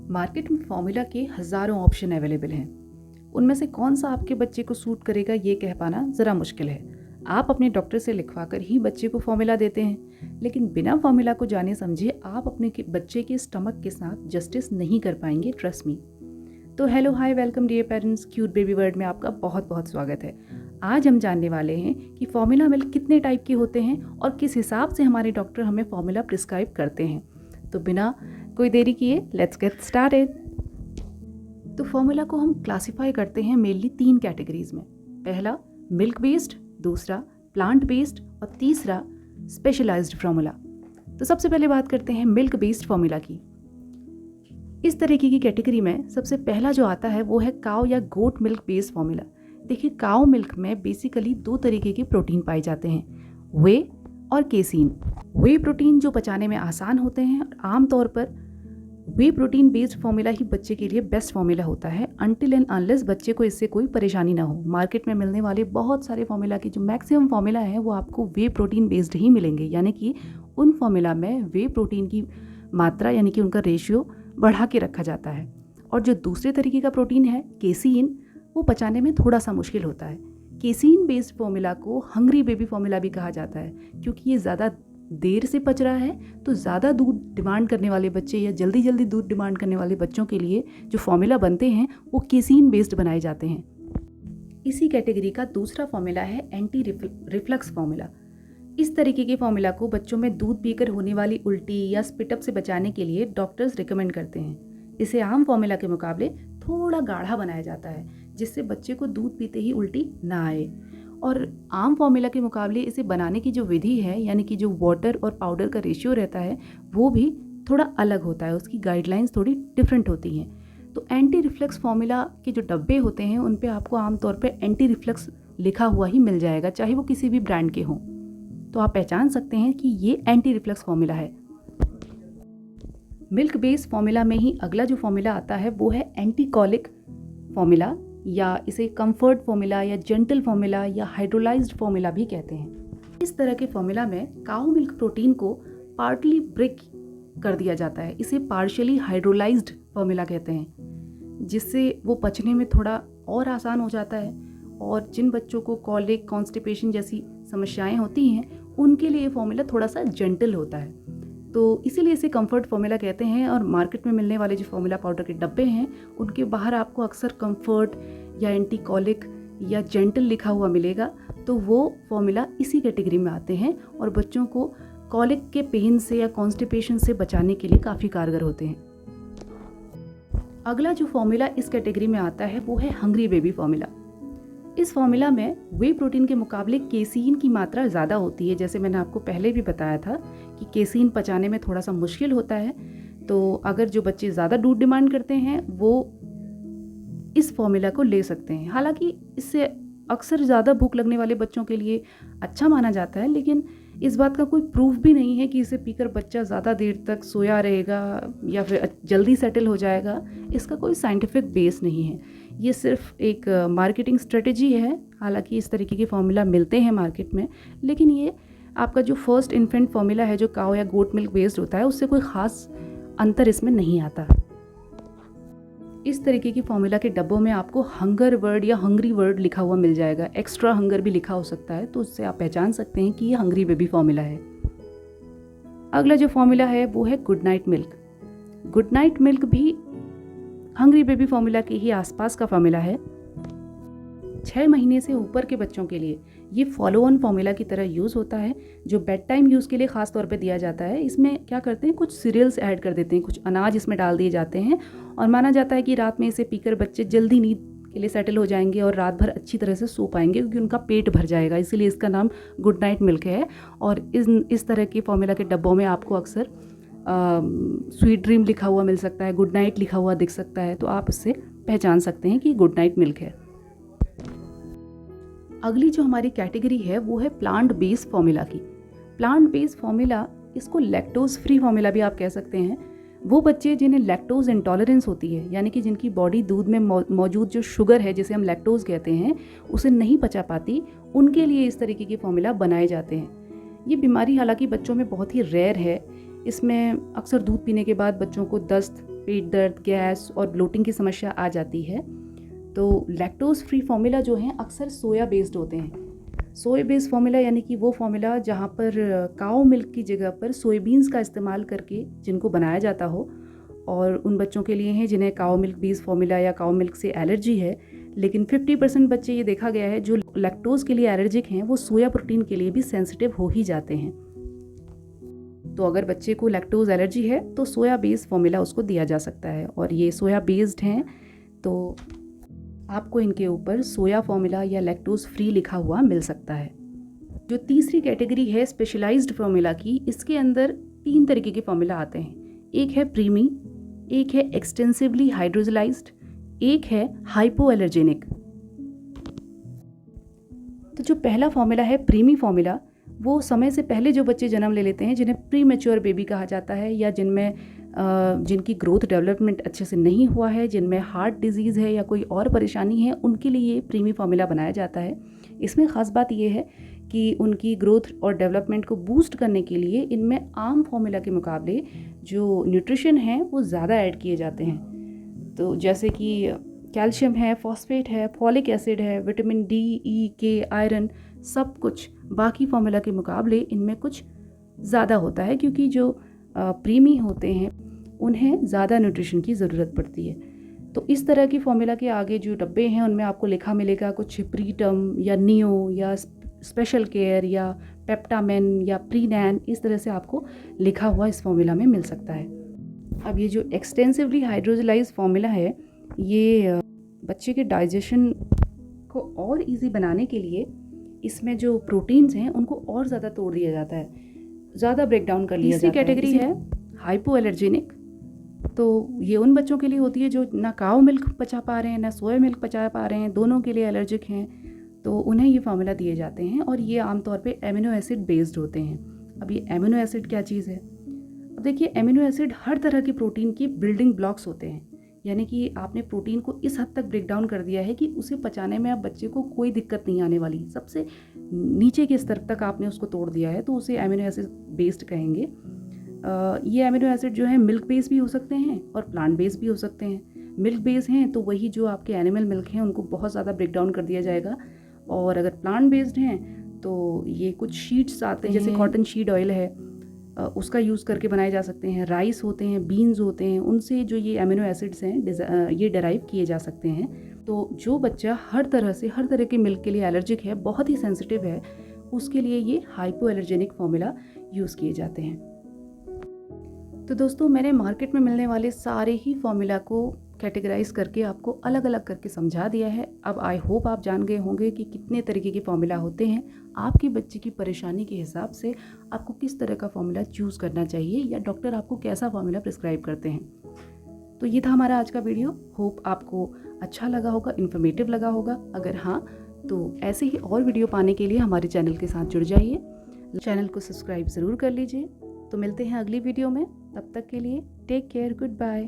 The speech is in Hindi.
मार्केट में फॉर्मूला के हज़ारों ऑप्शन अवेलेबल हैं। उनमें से कौन सा आपके बच्चे को सूट करेगा ये कह पाना ज़रा मुश्किल है। आप अपने डॉक्टर से लिखवा कर ही बच्चे को फॉर्मूला देते हैं, लेकिन बिना फॉर्मूला को जाने समझे आप अपने बच्चे के स्टमक के साथ जस्टिस नहीं कर पाएंगे, ट्रस्ट मी। तो hello hi welcome dear parents, cute baby world में आपका बहुत बहुत स्वागत है। आज हम जानने वाले हैं कि फॉर्मूला मिल्क कितने टाइप के होते हैं और किस हिसाब से हमारे डॉक्टर हमें फॉर्मूला प्रिस्क्राइब करते हैं। तो बिना कोई देरी किए लेट्स गेट स्टार्टेड। तो फॉर्मूला को हम क्लासिफाई करते हैं मेनली 3 कैटेगरीज में। पहला मिल्क बेस्ड, दूसरा प्लांट बेस्ड और तीसरा स्पेशलाइज्ड फॉर्मूला। तो सबसे पहले बात करते हैं मिल्क बेस्ड फॉर्मूला की। इस तरीके की कैटेगरी में सबसे पहला जो आता है वो है काऊ या गोट मिल्क बेस्ड फॉर्मूला। देखिए, काऊ मिल्क में बेसिकली 2 तरीके के प्रोटीन पाए जाते हैं, वे और केसीन। वे प्रोटीन जो पचाने में आसान होते हैं और आमतौर पर वे प्रोटीन बेस्ड फॉर्मूला ही बच्चे के लिए बेस्ट फॉर्मूला होता है, अनटिल एंड अनलेस बच्चे को इससे कोई परेशानी ना हो। मार्केट में मिलने वाले बहुत सारे फॉर्मूला की जो मैक्सिमम फॉर्मूला है वो आपको वे प्रोटीन बेस्ड ही मिलेंगे, यानी कि उन फॉर्मूला में वे प्रोटीन की मात्रा यानी कि उनका रेशियो बढ़ा के रखा जाता है। और जो दूसरे तरीके का प्रोटीन है केसीन, वो पचाने में थोड़ा सा मुश्किल होता है। केसीन बेस्ड फॉर्मूला को हंग्री बेबी फॉर्मूला भी कहा जाता है, क्योंकि ये ज़्यादा देर से पच रहा है, तो ज़्यादा दूध डिमांड करने वाले बच्चे या जल्दी जल्दी दूध डिमांड करने वाले बच्चों के लिए जो फॉर्मूला बनते हैं वो केसीन बेस्ड बनाए जाते हैं। इसी कैटेगरी का दूसरा फॉर्मूला है एंटी रिफ्लक्स फॉर्मूला। इस तरीके के फॉर्मूला को बच्चों में दूध पीकर होने वाली उल्टी या स्पिटअप से बचाने के लिए डॉक्टर्स रिकमेंड करते हैं। इसे आम फॉर्मूला के मुकाबले थोड़ा गाढ़ा बनाया जाता है, जिससे बच्चे को दूध पीते ही उल्टी ना आए। और आम फॉर्मूला के मुकाबले इसे बनाने की जो विधि है, यानी कि जो वाटर और पाउडर का रेशियो रहता है, वो भी थोड़ा अलग होता है, उसकी गाइडलाइंस थोड़ी डिफरेंट होती हैं। तो एंटी रिफ्लक्स फॉर्मूला के जो डब्बे होते हैं उन पे आपको आमतौर पे एंटी रिफ्लक्स लिखा हुआ ही मिल जाएगा, चाहे वो किसी भी ब्रांड के हों। तो आप पहचान सकते हैं कि ये एंटी रिफ्लक्स फॉर्मूला है। मिल्क बेस्ड फॉर्मूला में ही अगला जो फॉर्मूला आता है वो है एंटी कॉलिक फॉर्मूला, या इसे कंफर्ट फॉर्मूला या जेंटल फॉर्मूला या हाइड्रोलाइज्ड फॉर्मूला भी कहते हैं। इस तरह के फॉर्मूला में काऊ मिल्क प्रोटीन को पार्टली ब्रेक कर दिया जाता है। इसे पार्शियली हाइड्रोलाइज्ड फॉर्मूला कहते हैं, जिससे वो पचने में थोड़ा और आसान हो जाता है। और जिन बच्चों को कॉलिक, कॉन्स्टिपेशन जैसी समस्याएं होती हैं, उनके लिए ये फॉर्मूला थोड़ा सा जेंटल होता है, तो इसीलिए इसे कंफर्ट फॉर्मूला कहते हैं। और मार्केट में मिलने वाले जो फॉर्मूला पाउडर के डब्बे हैं उनके बाहर आपको अक्सर कंफर्ट या एंटी कॉलिक या जेंटल लिखा हुआ मिलेगा, तो वो फॉर्मूला इसी कैटेगरी में आते हैं और बच्चों को कॉलिक के पेन से या कॉन्स्टिपेशन से बचाने के लिए काफ़ी कारगर होते हैं। अगला जो फॉर्मूला इस कैटेगरी में आता है वो है हंग्री बेबी फॉर्मूला। इस फॉर्मूला में वे प्रोटीन के मुकाबले केसीन की मात्रा ज़्यादा होती है। जैसे मैंने आपको पहले भी बताया था कि केसीन पचाने में थोड़ा सा मुश्किल होता है, तो अगर जो बच्चे ज़्यादा दूध डिमांड करते हैं वो इस फॉर्मूला को ले सकते हैं। हालांकि इससे अक्सर ज़्यादा भूख लगने वाले बच्चों के लिए अच्छा माना जाता है, लेकिन इस बात का कोई प्रूफ भी नहीं है कि इसे पीकर बच्चा ज़्यादा देर तक सोया रहेगा या फिर जल्दी सेटल हो जाएगा। इसका कोई साइंटिफिक बेस नहीं है, ये सिर्फ एक मार्केटिंग स्ट्रेटेजी है। हालांकि इस तरीके के फॉर्मूला मिलते हैं मार्केट में, लेकिन ये आपका जो फर्स्ट इन्फेंट फॉर्मूला है जो काऊ या गोट मिल्क बेस्ड होता है, उससे कोई ख़ास अंतर इसमें नहीं आता। इस तरीके की फॉर्मूला के डब्बों में आपको हंगर वर्ड या हंग्री वर्ड लिखा हुआ मिल जाएगा, एक्स्ट्रा हंगर भी लिखा हो सकता है, तो उससे आप पहचान सकते हैं कि ये हंग्री बेबी फॉर्मूला है। अगला जो फॉर्मूला है वो है good night milk. Good night milk भी हंग्री बेबी फॉर्मूला के ही आसपास का फॉर्मूला है। 6 महीने से ऊपर के बच्चों के लिए ये फॉलो ऑन फॉर्मूला की तरह यूज़ होता है, जो बेड टाइम यूज़ के लिए ख़ास तौर पे दिया जाता है। इसमें क्या करते हैं, कुछ सीरियल्स ऐड कर देते हैं, कुछ अनाज इसमें डाल दिए जाते हैं, और माना जाता है कि रात में इसे पीकर बच्चे जल्दी नींद के लिए सेटल हो जाएंगे और रात भर अच्छी तरह से सो पाएंगे, क्योंकि उनका पेट भर जाएगा। इसीलिए इसका नाम गुड नाइट मिल्क है। और इस तरह के फॉर्मूला के डब्बों में आपको अक्सर स्वीट ड्रीम लिखा हुआ मिल सकता है, गुड नाइट लिखा हुआ दिख सकता है, तो आप इससे पहचान सकते हैं कि गुड नाइट मिल्क है। अगली जो हमारी कैटेगरी है वो है प्लांट बेस्ड फॉर्मूला की। प्लांट बेस्ड फॉर्मूला, इसको लैक्टोज फ्री फॉर्मूला भी आप कह सकते हैं। वो बच्चे जिन्हें लैक्टोज इंटॉलरेंस होती है, यानी कि जिनकी बॉडी दूध में मौजूद जो शुगर है जिसे हम लैक्टोज कहते हैं उसे नहीं पचा पाती, उनके लिए इस तरीके के फॉर्मूला बनाए जाते हैं। ये बीमारी हालांकि बच्चों में बहुत ही रेयर है। इसमें अक्सर दूध पीने के बाद बच्चों को दस्त पेट दर्द, गैस और ब्लोटिंग की समस्या आ जाती है। तो लैक्टोज फ्री फॉर्मूला जो हैं अक्सर सोया बेस्ड होते हैं। सोया बेस्ड फॉर्मूला यानी कि वो फॉर्मूला जहाँ पर काऊ मिल्क की जगह पर सोयाबीन्स का इस्तेमाल करके जिनको बनाया जाता हो, और उन बच्चों के लिए हैं जिन्हें काऊ मिल्क बेस्ड फॉर्मूला या काऊ मिल्क से एलर्जी है। लेकिन 50% बच्चे ये देखा गया है जो लैक्टोज के लिए एलर्जिक हैं वो सोया प्रोटीन के लिए भी सेंसिटिव हो ही जाते हैं। तो अगर बच्चे को लैक्टोज एलर्जी है तो सोया बेस्ड फॉर्मूला उसको दिया जा सकता है, और ये सोया बेस्ड हैं तो आपको इनके ऊपर सोया फॉर्मूला या लैक्टोज फ्री लिखा हुआ मिल सकता है। जो तीसरी कैटेगरी है स्पेशलाइज्ड फॉर्मूला की, इसके अंदर 3 तरीके के फॉर्मूला आते हैं। एक है प्रीमी, एक है एक्सटेंसिवली हाइड्रोजलाइज्ड, एक है हाइपो एलर्जेनिक। तो जो पहला फॉर्मूला है प्रीमी फॉर्मूला, वो समय से पहले जो बच्चे जन्म ले लेते हैं जिन्हें प्री मैच्योर बेबी कहा जाता है, या जिनकी ग्रोथ डेवलपमेंट अच्छे से नहीं हुआ है, जिनमें हार्ट डिजीज़ है या कोई और परेशानी है, उनके लिए ये प्रीमी फॉर्मूला बनाया जाता है। इसमें ख़ास बात ये है कि उनकी ग्रोथ और डेवलपमेंट को बूस्ट करने के लिए इनमें आम फॉर्मूला के मुकाबले जो न्यूट्रिशन है वो ज़्यादा ऐड किए जाते हैं। तो जैसे कि कैल्शियम है, फॉस्फेट है, फॉलिक एसिड है, विटामिन डी, ई, के, आयरन, सब कुछ बाकी फॉर्मूला के मुकाबले इनमें कुछ ज़्यादा होता है, क्योंकि जो प्रीमी होते हैं उन्हें ज़्यादा न्यूट्रिशन की ज़रूरत पड़ती है। तो इस तरह की फॉर्मूला के आगे जो डब्बे हैं उनमें आपको लिखा मिलेगा कुछ प्रीटम या नियो या स्पेशल केयर या पेप्टामेन या प्रीनैन, इस तरह से आपको लिखा हुआ इस फॉर्मूला में मिल सकता है। अब ये जो एक्सटेंसिवली हाइड्रोजलाइज फॉर्मूला है, ये बच्चे के डाइजेशन को और इजी बनाने के लिए इसमें जो प्रोटीन्स हैं उनको और ज़्यादा तोड़ दिया जाता है, ज़्यादा ब्रेक डाउन कर लिया जाता है। तीसरी कैटेगरी है हाइपो एलर्जेनिक। तो ये उन बच्चों के लिए होती है जो ना काऊ मिल्क पचा पा रहे हैं ना सोया मिल्क पचा पा रहे हैं, दोनों के लिए एलर्जिक हैं, तो उन्हें ये फार्मूला दिए जाते हैं, और ये आमतौर पे एमिनो एसिड बेस्ड होते हैं। अब ये एमिनो एसिड क्या चीज़ है? अब देखिए, एमिनो एसिड हर तरह की प्रोटीन की बिल्डिंग ब्लॉक्स होते हैं, यानी कि आपने प्रोटीन को इस हद तक ब्रेक डाउन कर दिया है कि उसे पचाने में अब बच्चे को कोई दिक्कत नहीं आने वाली। सबसे नीचे के स्तर तक आपने उसको तोड़ दिया है, तो उसे एमिनो एसिड बेस्ड कहेंगे। ये एमिनो एसिड जो है मिल्क बेस्ड भी हो सकते हैं और प्लांट बेस्ड भी हो सकते हैं। मिल्क बेस्ड हैं तो वही जो आपके एनिमल मिल्क हैं उनको बहुत ज़्यादा ब्रेक डाउन कर दिया जाएगा, और अगर प्लांट बेस्ड हैं तो ये कुछ शीट्स आते हैं, जैसे कॉटन शीड ऑयल है, उसका यूज़ करके बनाए जा सकते हैं। राइस होते हैं, बीन्स होते हैं, उनसे जो ये एमिनो एसिड्स हैं ये डेराइव किए जा सकते हैं। तो जो बच्चा हर तरह के मिल्क के लिए एलर्जिक है, बहुत ही सेंसिटिव है, उसके लिए ये हाइपो एलर्जेनिक फॉर्मूला यूज़ किए जाते हैं। तो दोस्तों, मैंने मार्केट में मिलने वाले सारे ही फॉर्मूला को कैटेगराइज करके आपको अलग अलग करके समझा दिया है। अब आई होप आप जान गए होंगे कि कितने तरीके के फॉर्मूला होते हैं। आपके बच्चे की परेशानी के हिसाब से आपको किस तरह का फॉर्मूला चूज़ करना चाहिए, या डॉक्टर आपको कैसा फॉर्मूला प्रिस्क्राइब करते हैं। तो ये था हमारा आज का वीडियो। होप आपको अच्छा लगा होगा, इन्फॉर्मेटिव लगा होगा। अगर हाँ, तो ऐसे ही और वीडियो पाने के लिए हमारे चैनल के साथ जुड़ जाइए। चैनल को सब्सक्राइब ज़रूर कर लीजिए। तो मिलते हैं अगली वीडियो में, तब तक के लिए टेक केयर, गुड बाय।